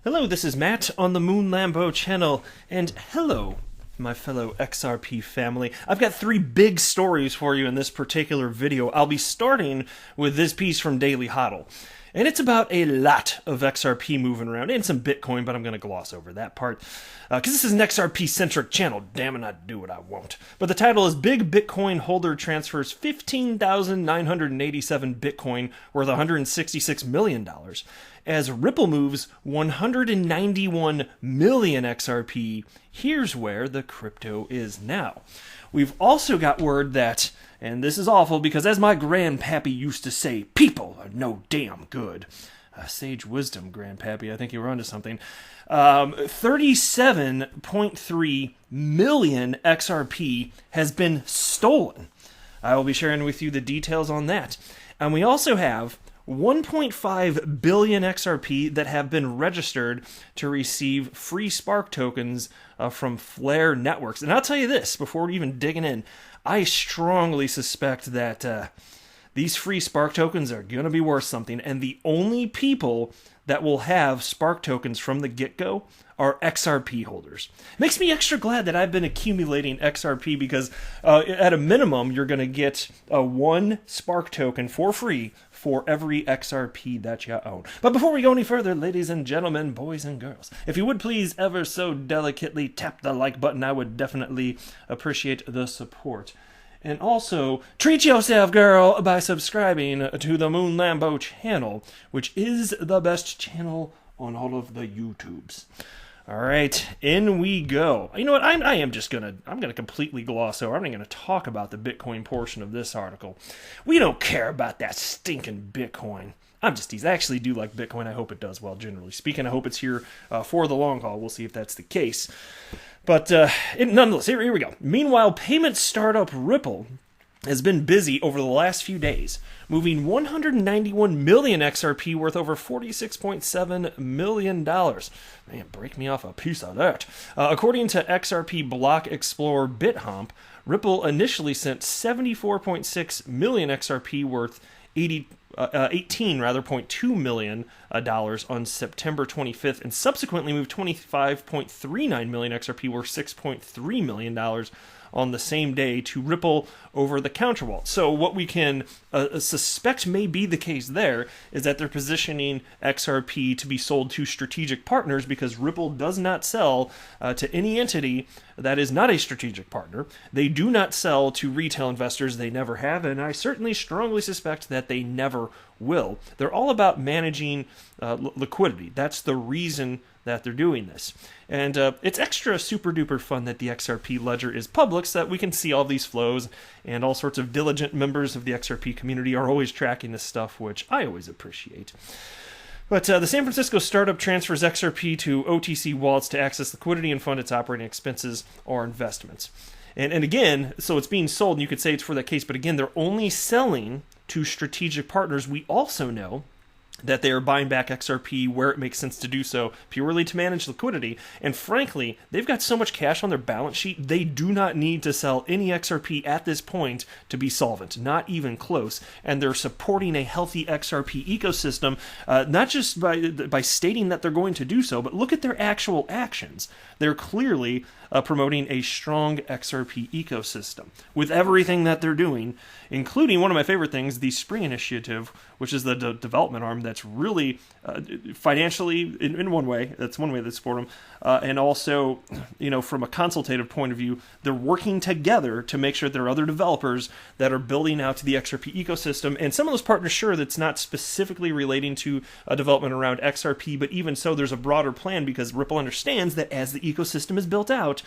Hello, this is Matt on the Moon Lambo channel, and hello, my fellow XRP family. I've got three big stories for you in this particular video. I'll be starting with this piece from Daily Hodl, and it's about a lot of XRP moving around, and some Bitcoin, but I'm going to gloss over that part, because this is an XRP-centric channel. Damn it, I do what I want. But the title is Big Bitcoin Holder Transfers 15,987 Bitcoin worth $166 million. As Ripple moves 191 million XRP, here's where the crypto is now. We've also got word that, and this is awful because as my grandpappy used to say, people are no damn good. Sage wisdom, grandpappy, I think you were onto something. 37.3 million XRP has been stolen. I will be sharing with you the details on that. And we also have 1.5 billion XRP that have been registered to receive free Spark tokens from Flare Networks. And I'll tell you this, before even digging in, I strongly suspect that these free Spark tokens are going to be worth something, and the only people that will have Spark tokens from the get-go are XRP holders. Makes me extra glad that I've been accumulating XRP because at a minimum, you're going to get one Spark token for free for every XRP that you own. But before we go any further, ladies and gentlemen, boys and girls, if you would please ever so delicately tap the like button, I would definitely appreciate the support. And also, treat yourself, girl, by subscribing to the Moon Lambo channel, which is the best channel on all of the YouTubes. All right, in we go. You know what? I'm gonna completely gloss over. I'm not gonna talk about the Bitcoin portion of this article. We don't care about that stinking Bitcoin. I'm just teasing. I actually do like Bitcoin. I hope it does well, generally speaking. I hope it's here for the long haul. We'll see if that's the case. But nonetheless, here we go. Meanwhile, payment startup Ripple has been busy over the last few days, moving 191 million XRP worth over $46.7 million. Man, break me off a piece of that. According to XRP Block Explorer BitHomp, Ripple initially sent 74.6 million XRP worth 18.2 million dollars on September 25th, and subsequently moved 25.39 million XRP worth $6.3 million on the same day to Ripple over the counter wallet. So what we can suspect may be the case there is that they're positioning XRP to be sold to strategic partners, because Ripple does not sell to any entity that is not a strategic partner. They do not sell to retail investors. They never have, and I certainly strongly suspect that they never will. They're all about managing liquidity. That's the reason that they're doing this. And it's extra super duper fun that the XRP ledger is public so that we can see all these flows, and all sorts of diligent members of the XRP community are always tracking this stuff, which I always appreciate. But the San Francisco startup transfers XRP to OTC wallets to access liquidity and fund its operating expenses or investments. And again, so it's being sold, and you could say it's for that case, but again, they're only selling to strategic partners. We also know that they are buying back XRP where it makes sense to do so, purely to manage liquidity. And frankly, they've got so much cash on their balance sheet, they do not need to sell any XRP at this point to be solvent, not even close. And they're supporting a healthy XRP ecosystem, not just by stating that they're going to do so, but look at their actual actions. They're clearly promoting a strong XRP ecosystem with everything that they're doing, including one of my favorite things, the Spring Initiative, which is the development arm that's really financially, in one way, that's one way they support them, and also, from a consultative point of view, they're working together to make sure there are other developers that are building out the XRP ecosystem, and some of those partners, sure, that's not specifically relating to development around XRP, but even so, there's a broader plan, because Ripple understands that as the ecosystem is built out,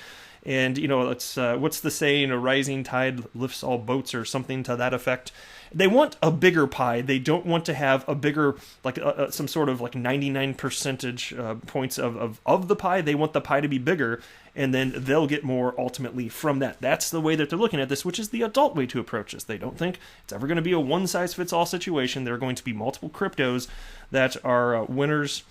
and, it's, what's the saying, a rising tide lifts all boats, or something to that effect. They want a bigger pie. They don't want to have a bigger, some sort of 99 percentage points of the pie. They want the pie to be bigger, and then they'll get more ultimately from that. That's the way that they're looking at this, which is the adult way to approach this. They don't think it's ever going to be a one-size-fits-all situation. There are going to be multiple cryptos that are winners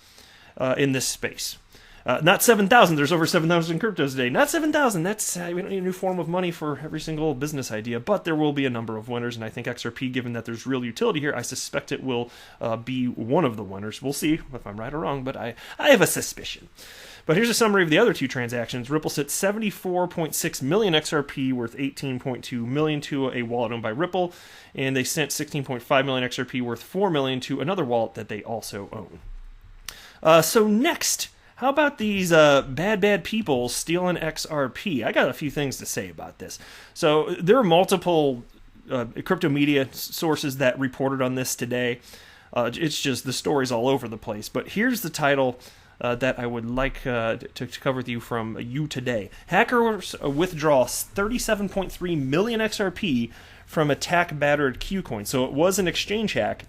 in this space. Not 7,000. There's over 7,000 cryptos today. Not 7,000. That's we don't need a new form of money for every single business idea. But there will be a number of winners, and I think XRP, given that there's real utility here, I suspect it will be one of the winners. We'll see if I'm right or wrong, but I have a suspicion. But here's a summary of the other two transactions. Ripple sent 74.6 million XRP worth 18.2 million to a wallet owned by Ripple, and they sent 16.5 million XRP worth 4 million to another wallet that they also own. So next, how about these bad people stealing XRP? I got a few things to say about this. So there are multiple crypto media sources that reported on this today. It's just the story's all over the place. But here's the title that I would like to cover with you from You Today. Hackers withdraw 37.3 million XRP from attack-battered Qcoin. So it was an exchange hack,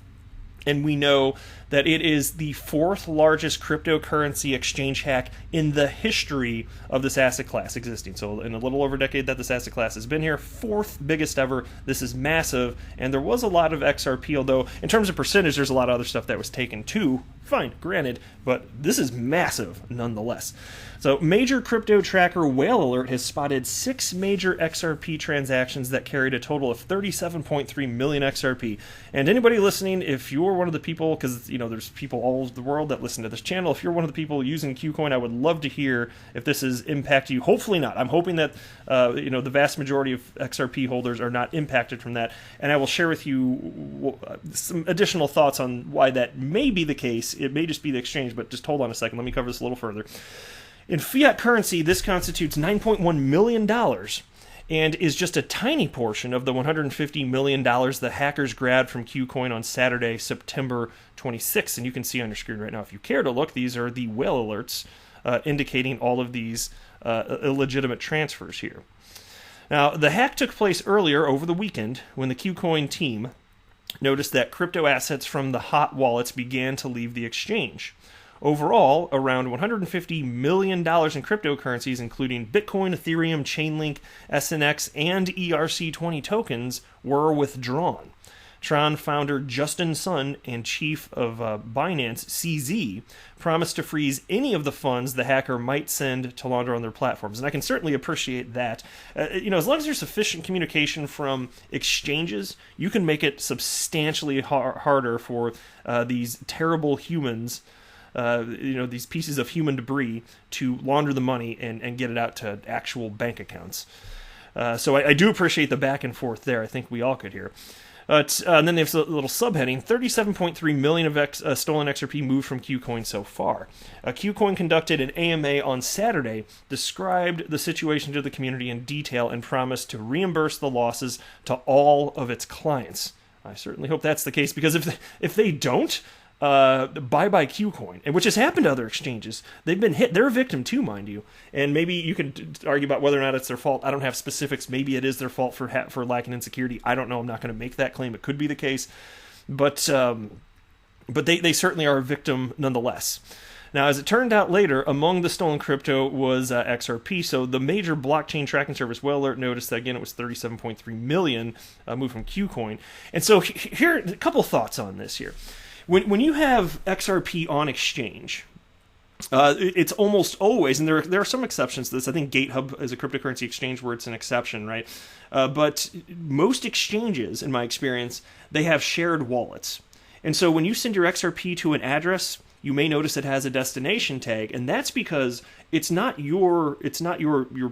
and we know that it is the fourth largest cryptocurrency exchange hack in the history of this asset class existing. So in a little over a decade that this asset class has been here, fourth biggest ever. This is massive, and there was a lot of XRP, although in terms of percentage, there's a lot of other stuff that was taken too. Fine, granted, but this is massive nonetheless. So major crypto tracker Whale Alert has spotted 6 major XRP transactions that carried a total of 37.3 million XRP. And anybody listening, if you're one of the people, because there's people all over the world that listen to this channel, if you're one of the people using Qcoin, I would love to hear if this has impacted you. Hopefully not. I'm hoping that the vast majority of XRP holders are not impacted from that, and I will share with you some additional thoughts on why that may be the case. It may just be the exchange, but just hold on a second. Let me cover this a little further. In fiat currency, this constitutes $9.1 million and is just a tiny portion of the $150 million the hackers grabbed from Qcoin on Saturday, September 26th. And you can see on your screen right now, if you care to look, these are the whale alerts indicating all of these illegitimate transfers here. Now, the hack took place earlier over the weekend when the Qcoin team noticed that crypto assets from the hot wallets began to leave the exchange. Overall, around $150 million in cryptocurrencies, including Bitcoin, Ethereum, Chainlink, SNX, and ERC20 tokens, were withdrawn. Tron founder Justin Sun and chief of Binance, CZ, promised to freeze any of the funds the hacker might send to launder on their platforms. And I can certainly appreciate that. As long as there's sufficient communication from exchanges, you can make it substantially harder for these terrible humans, these pieces of human debris, to launder the money and get it out to actual bank accounts. So I do appreciate the back and forth there. I think we all could hear. And then they have a little subheading, 37.3 million of stolen XRP moved from Qcoin so far. Qcoin conducted an AMA on Saturday, described the situation to the community in detail, and promised to reimburse the losses to all of its clients. I certainly hope that's the case, because if they don't, bye-bye Qcoin, and which has happened to other exchanges. They've been hit. They're a victim too, mind you. And maybe you can argue about whether or not it's their fault. I don't have specifics. Maybe it is their fault for lacking in security. I don't know. I'm not going to make that claim. It could be the case. But they certainly are a victim nonetheless. Now, as it turned out later, among the stolen crypto was XRP. So the major blockchain tracking service Whale Alert noticed that, again, it was 37.3 million moved from Qcoin. And so here, a couple thoughts on this here. When you have XRP on exchange, it's almost always, and there are some exceptions to this. I think GateHub is a cryptocurrency exchange where it's an exception, right? But most exchanges, in my experience, they have shared wallets. And so when you send your XRP to an address, you may notice it has a destination tag, and that's because it's not your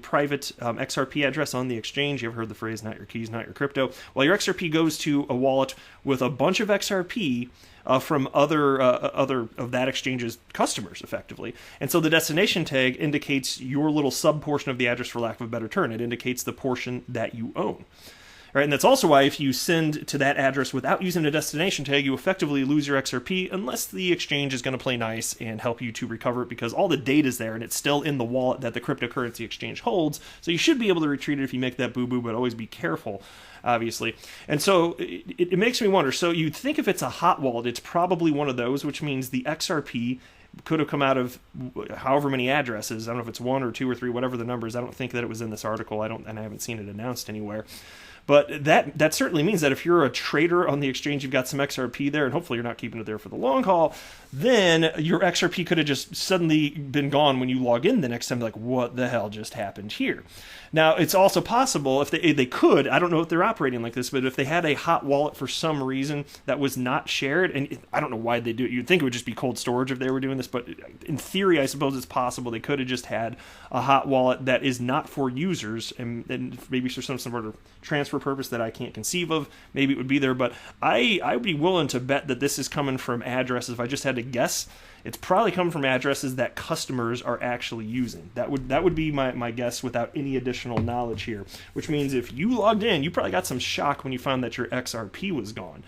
private XRP address on the exchange. You ever heard the phrase, not your keys, not your crypto? Well, your XRP goes to a wallet with a bunch of XRP from other of that exchange's customers, effectively. And so the destination tag indicates your little sub-portion of the address, for lack of a better term. It indicates the portion that you own. Right, and that's also why if you send to that address without using a destination tag, you effectively lose your XRP unless the exchange is going to play nice and help you to recover it, because all the data is there and it's still in the wallet that the cryptocurrency exchange holds. So you should be able to retrieve it if you make that boo-boo, but always be careful, obviously. And so it makes me wonder, so you'd think if it's a hot wallet, it's probably one of those, which means the XRP could have come out of however many addresses. I don't know if it's 1 or 2 or 3, whatever the number is. I don't think that it was in this article. And I haven't seen it announced anywhere. But that certainly means that if you're a trader on the exchange, you've got some XRP there, and hopefully you're not keeping it there for the long haul, then your XRP could have just suddenly been gone when you log in the next time. Like, what the hell just happened here? Now, it's also possible if they could, I don't know if they're operating like this, but if they had a hot wallet for some reason that was not shared, and I don't know why they do it. You'd think it would just be cold storage if they were doing this, but in theory, I suppose it's possible they could have just had a hot wallet that is not for users, and maybe for some sort of transfer purpose that I can't conceive of. Maybe it would be there, but I would be willing to bet that this is coming from addresses. If I just had to guess, it's probably coming from addresses that customers are actually using. That would be my guess without any additional knowledge here, which means if you logged in, you probably got some shock when you found that your XRP was gone.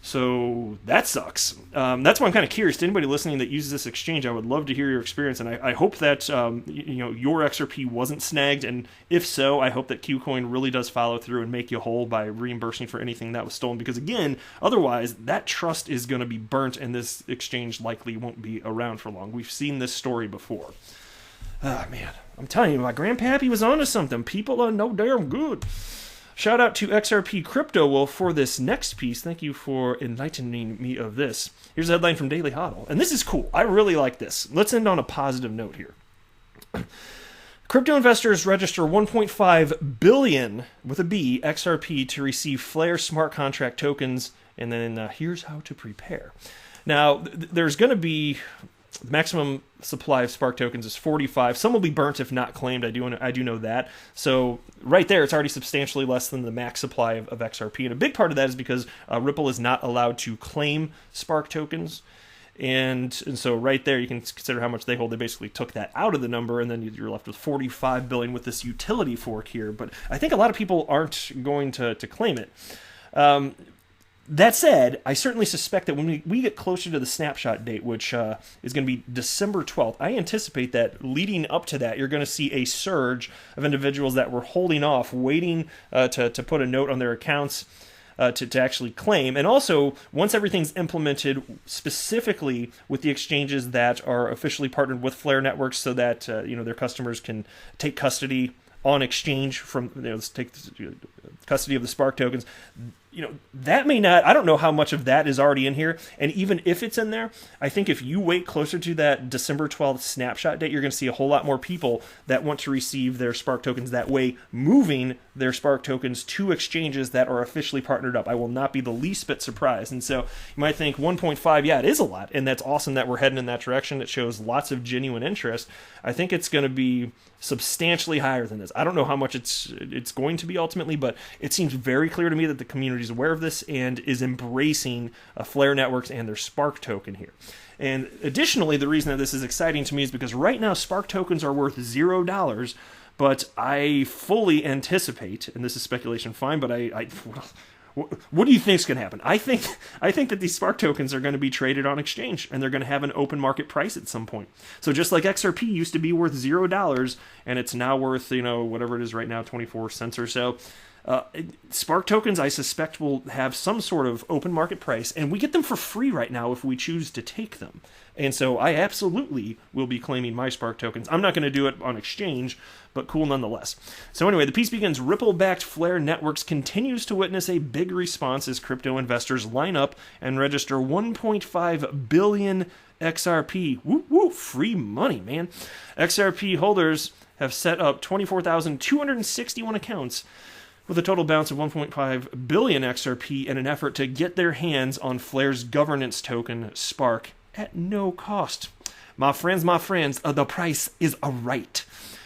So that sucks. That's why I'm kind of curious to anybody listening that uses this exchange. I would love to hear your experience, and I hope that your XRP wasn't snagged, and if so, I hope that KuCoin really does follow through and make you whole by reimbursing for anything that was stolen. Because again, otherwise that trust is going to be burnt, and this exchange likely won't be around for long. We've seen this story before. Ah, man, I'm telling you, my grandpappy was onto something. People are no damn good. Shout out to XRP Crypto Wolf for this next piece. Thank you for enlightening me of this. Here's a headline from Daily Hodl. And this is cool. I really like this. Let's end on a positive note here. Crypto investors register 1.5 billion, with a B, XRP to receive Flare smart contract tokens. And then here's how to prepare. Now, there's going to be... The maximum supply of Spark tokens is 45. Some will be burnt if not claimed. I do know that. So right there, it's already substantially less than the max supply of XRP. And a big part of that is because Ripple is not allowed to claim Spark tokens. And so right there, you can consider how much they hold. They basically took that out of the number, and then you're left with 45 billion with this utility fork here. But I think a lot of people aren't going to claim it. That said, I certainly suspect that when we get closer to the snapshot date, which is going to be December 12th, I anticipate that leading up to that, you're going to see a surge of individuals that were holding off, waiting to put a note on their accounts to actually claim. And also, once everything's implemented, specifically with the exchanges that are officially partnered with Flare networks so that their customers can take custody on exchange from, take custody of the Spark tokens, that may not, I don't know how much of that is already in here. And even if it's in there, I think if you wait closer to that December 12th snapshot date, you're going to see a whole lot more people that want to receive their Spark tokens that way, moving their Spark tokens to exchanges that are officially partnered up. I will not be the least bit surprised. And so you might think 1.5, yeah, it is a lot. And that's awesome that we're heading in that direction. It shows lots of genuine interest. I think it's going to be substantially higher than this. I don't know how much it's going to be ultimately, but it seems very clear to me that the community is aware of this and is embracing Flare networks and their Spark token here. And additionally, the reason that this is exciting to me is because right now Spark tokens are worth $0, but I fully anticipate, and this is speculation, fine, but what do you think is going to happen? I think that these Spark tokens are going to be traded on exchange, and they're going to have an open market price at some point. So just like XRP used to be worth $0, and it's now worth, whatever it is right now, 24 cents or so, Spark tokens, I suspect, will have some sort of open market price, and we get them for free right now if we choose to take them. And so I absolutely will be claiming my Spark tokens. I'm not going to do it on exchange, but cool nonetheless. So anyway, the piece begins. Ripple-backed Flare Networks continues to witness a big response as crypto investors line up and register 1.5 billion XRP. Woo woo, free money, man. XRP holders have set up 24,261 accounts with a total balance of 1.5 billion XRP in an effort to get their hands on Flare's governance token, Spark, at no cost. My friends, the price is a right.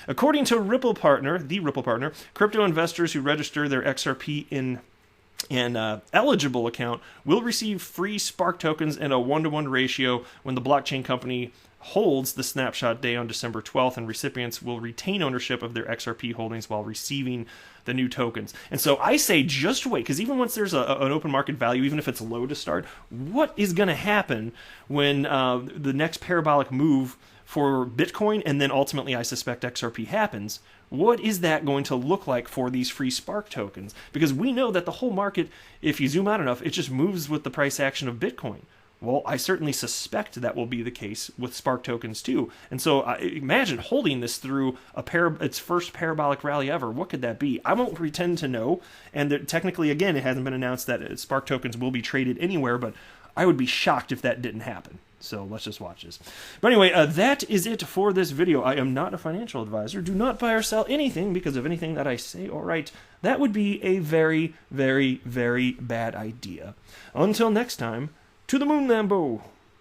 According to the Ripple partner, crypto investors who register their XRP in an eligible account will receive free Spark tokens in a 1-to-1 ratio when the blockchain company holds the snapshot day on December 12th, and recipients will retain ownership of their XRP holdings while receiving the new tokens. And so I say just wait, because even once there's an open market value, even if it's low to start, what is going to happen when the next parabolic move for Bitcoin, and then ultimately I suspect XRP happens? What is that going to look like for these free Spark tokens? Because we know that the whole market, if you zoom out enough, it just moves with the price action of Bitcoin. Well, I certainly suspect that will be the case with Spark tokens too. And so imagine holding this through its first parabolic rally ever. What could that be? I won't pretend to know. And technically, again, it hasn't been announced that Spark tokens will be traded anywhere, but I would be shocked if that didn't happen. So let's just watch this. But anyway, that is it for this video. I am not a financial advisor. Do not buy or sell anything because of anything that I say or write. That would be a very, very, very bad idea. Until next time, to the moon, Lambo!